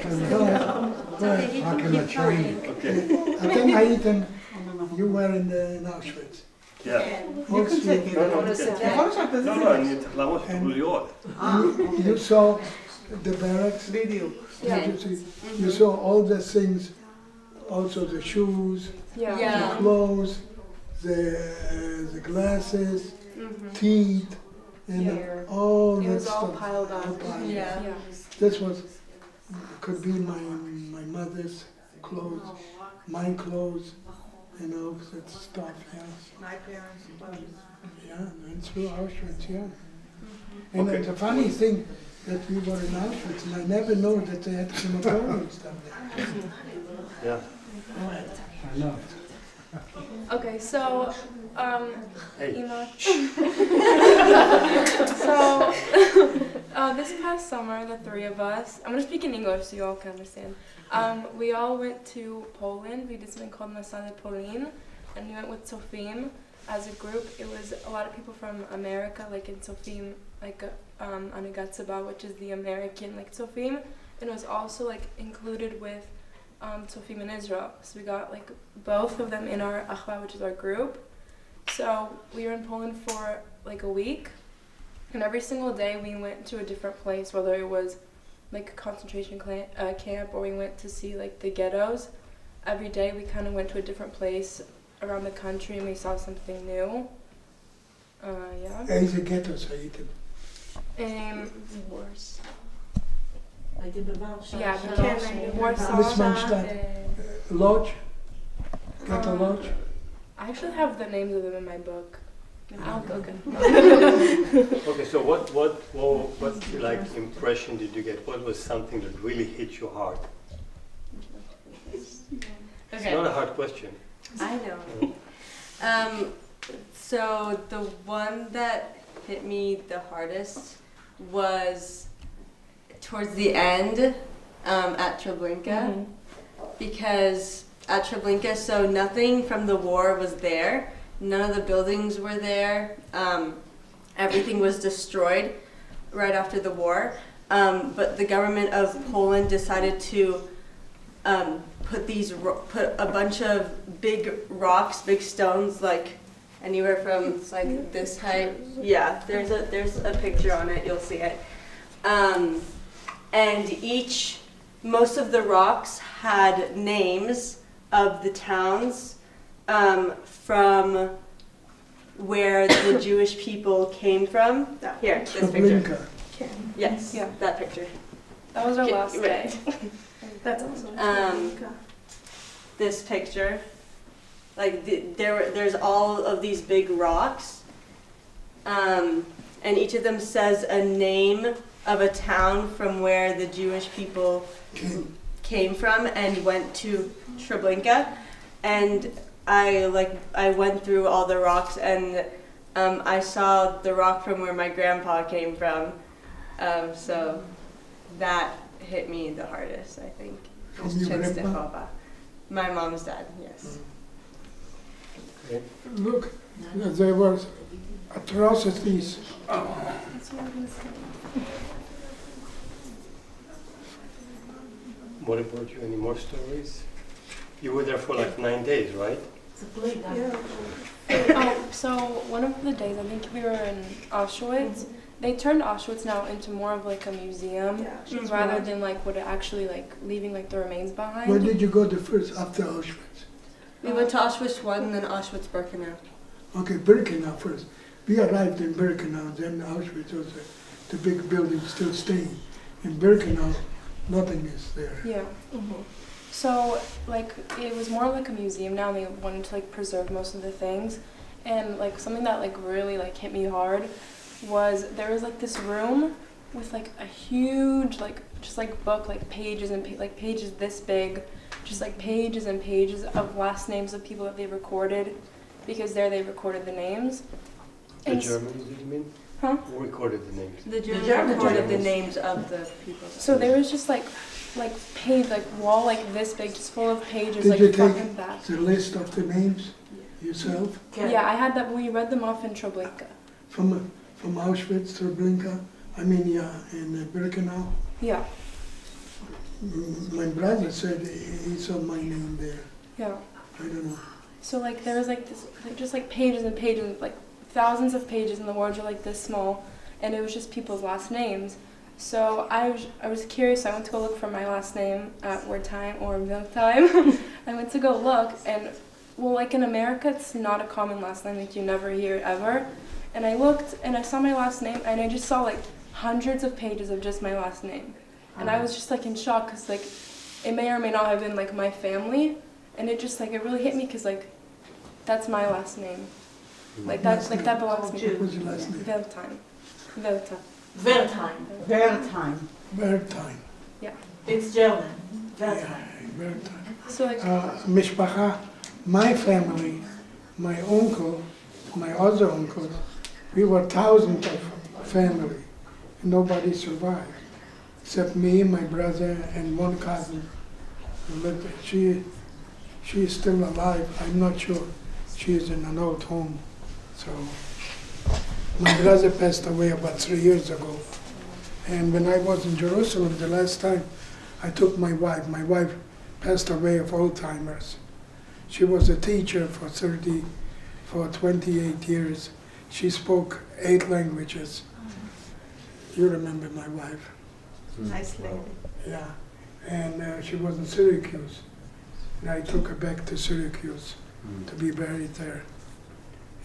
How can I change? Okay. I think I eaten, you were in Auschwitz. Yeah. Mostly, No, אני צריך להראות שתוכלו לראות. you saw the barracks. Video. You saw all the things, also the shoes, the clothes, the glasses, teeth, and all It that was all stuff. piled up. All piled up. Yeah. This was, could be my mother's clothes, my clothes, you know, that stuff, yeah. My parents' clothes. Yeah, and through Auschwitz, yeah. And Okay. the funny thing that we were in Auschwitz, and I never know that they had crematorium stuff there. Yeah. I know. Okay, so, Hey. so, this past summer, the three of us, I'm gonna speak in English so you all can understand. We all went to Poland. We did something called Masada Polin, and we went with Sofim as a group. It was a lot of people from America, like in Sofim, like Anigatsaba, which is the American like Sofim, and it was also like included with Sofim in Israel. So we got like both of them in our Achva, which is our group. So we were in Poland for like a week, and every single day we went to a different place, whether it was like a concentration camp or we went to see like the ghettos. Every day we kind of went to a different place around the country and we saw something new. Yeah. Deze ghettos heette. Worse. Like in the Warsaw. Yeah, Warsaw. Warsaw. Wismanstadt. Lodge. Ghetto Lodge. I actually have the names of them in my book. I'll go get Okay, so what like impression did you get? What was something that really hit you hard? It's not a hard question. I know. So the one that hit me the hardest was towards the end at Treblinka, because at Treblinka, so nothing from the war was there. None of the buildings were there. Everything was destroyed right after the war. But the government of Poland decided to put a bunch of big rocks, big stones, like anywhere from like this height. Yeah, there's a picture on it. You'll see it. And most of the rocks had names of the towns from where the Jewish people came from. Here, this picture. Treblinka. Yes, Yeah. that picture. That was our Okay, last wait. day. That's awesome. This picture, like there's all of these big rocks, and each of them says a name of a town from where the Jewish people came from and went to Treblinka, and I went through all the rocks, and I saw the rock from where my grandpa came from, so that hit me the hardest, I think. From your grandpa? Częstochowa. My mom's dad, yes. Okay. Look, there were atrocities. What about you? Any more stories? You were there for like 9 days, right? So one of the days, I think we were in Auschwitz. They turned Auschwitz now into more of like a museum rather than like what it actually like leaving like the remains behind. Where did you go the first after Auschwitz? We went to Auschwitz 1 and then Auschwitz-Birkenau. Okay, Birkenau first. We arrived in Birkenau, then Auschwitz was the big building still staying. In Birkenau, nothing is there. Yeah. So like it was more like a museum now, and they wanted to like preserve most of the things. And like something that like really like hit me hard was there was like this room with like a huge like just like book, like pages and like pages this big, just like pages and pages of last names of people that they recorded, because there they recorded the names. The And Germans, did you mean? Huh? Who recorded the names? The Germans Germans. recorded the names of the people. So there was just like page, like wall like this big, just full of pages, Did like you take fucking that. the list of the names yourself? Yeah, I had that when we read them off in Treblinka. From Auschwitz to Treblinka? I mean, yeah, in Birkenau? Yeah. My brother said he saw my name there. Yeah. I don't know. So like there was like this, like, just like pages and pages, like thousands of pages, and the words were like this small, and it was just people's last names. So I was curious. I went to go look for my last name at Word Time or Milk Time. I went to go look, and well, like in America, it's not a common last name. Like you never hear it ever. And I looked, and I saw my last name, and I just saw like hundreds of pages of just my last name, and I was just like in shock, cause like it may or may not have been like my family, and it just like it really hit me, cause like that's my last name, like that belongs to me. What was your last name? Valentine. Valentine. Valentine. Valentine. Valentine. It's German. Yeah, Valentine. Valentine. So like Mishpacha, my family, my uncle, my other uncles, we were thousands of family. Nobody survived, except me, my brother, and one cousin. But she's still alive. I'm not sure. She is in an old home. So my brother passed away about 3 years ago. And when I was in Jerusalem the last time, I took my wife. My wife passed away of Alzheimer's. She was a teacher for 28 years. She spoke 8 languages. You remember my wife? Nice lady. Yeah. And she was in Syracuse. And I took her back to Syracuse to be buried there.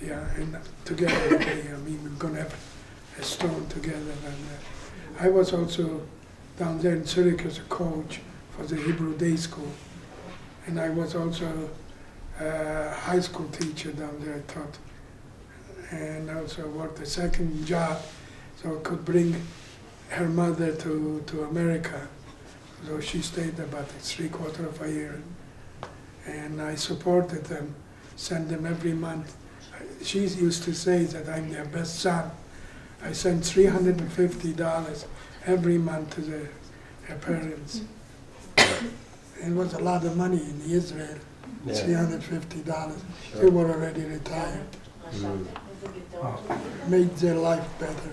Yeah, and together, we're going to have a stone together. And I was also down there in Syracuse a coach for the Hebrew Day School. And I was also a high school teacher down there, I taught. And also worked a second job, so I could bring her mother to America. So she stayed about 3/4 of a year. And I supported them, sent them every month. She used to say that I'm their best son. I sent $350 every month to her parents. It was a lot of money in Israel, Yeah. $350. They were already retired. Made their life better.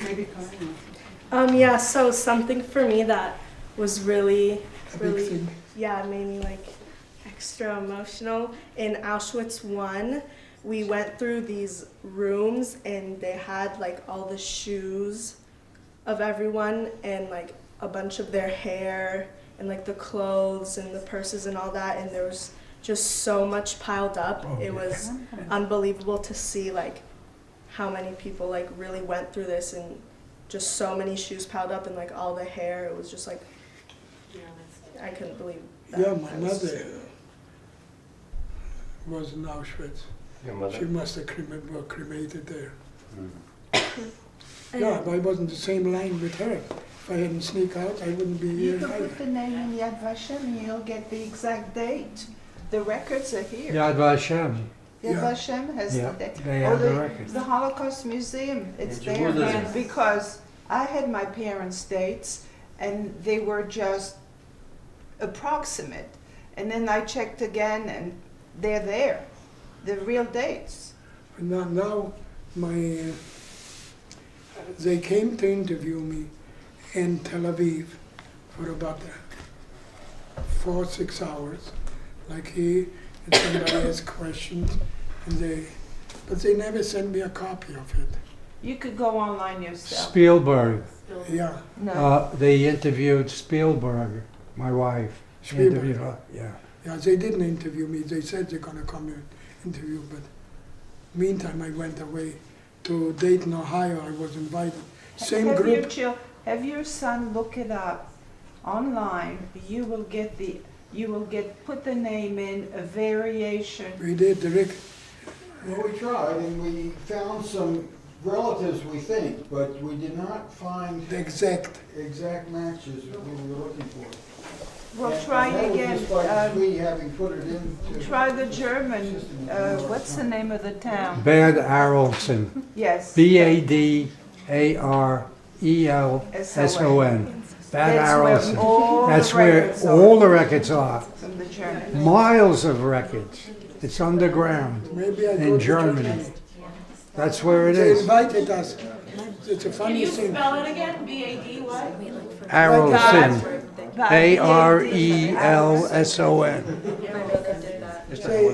Maybe Carmen. Yeah, so something for me that was really, A big thing. yeah, made me like extra emotional. In Auschwitz 1, we went through these rooms and they had like all the shoes of everyone and like a bunch of their hair and like the clothes and the purses and all that, and there was just so much piled up. It was unbelievable to see like how many people like really went through this, and just so many shoes piled up and like all the hair. It was just like, I couldn't believe that. Yeah, my That was mother was in Auschwitz. Your mother? She must have were cremated there. and- Yeah, if I wasn't the same line with her, if I hadn't sneak out, I wouldn't be You here can either. put the name in Yad Vashem and you'll get the exact date. The records are here. Yad Vashem. Yad Yeah. Vashem has Yeah, the date. they Oh, have the records. The Holocaust Museum, it's In there. Jerusalem. And because I had my parents' dates and they were just approximate. And then I checked again and they're there, the real dates. And now they came to interview me in Tel Aviv for about 4 or 6 hours, like he and somebody asked questions, but they never sent me a copy of it. You could go online yourself. Spielberg. Yeah, No. They interviewed Spielberg, my wife. Spielberg. Interviewed her, yeah. Yeah, they didn't interview me. They said they're gonna come and interview, but meantime I went away to Dayton, Ohio. I was invited. Same Have group. Have your son look it up online. You will put the name in, a variation. We did, Rick. Well, we tried, and we found some relatives, we think, but we did not find The exact. exact matches that we were looking for. Well, And try that was again. just by we having put it into. Try the German, what's the name of the town? Bad Arolson. Yes. Badelson. Bad That's Arolson. where all That's the where records are all the records are. from the German. Miles of records. It's underground. Maybe I In go to Germany. That's where it They is. invited us. It's a Can funny you thing. spell it again? B-A-D what? Arelson. But Arelson. My brother did that. Say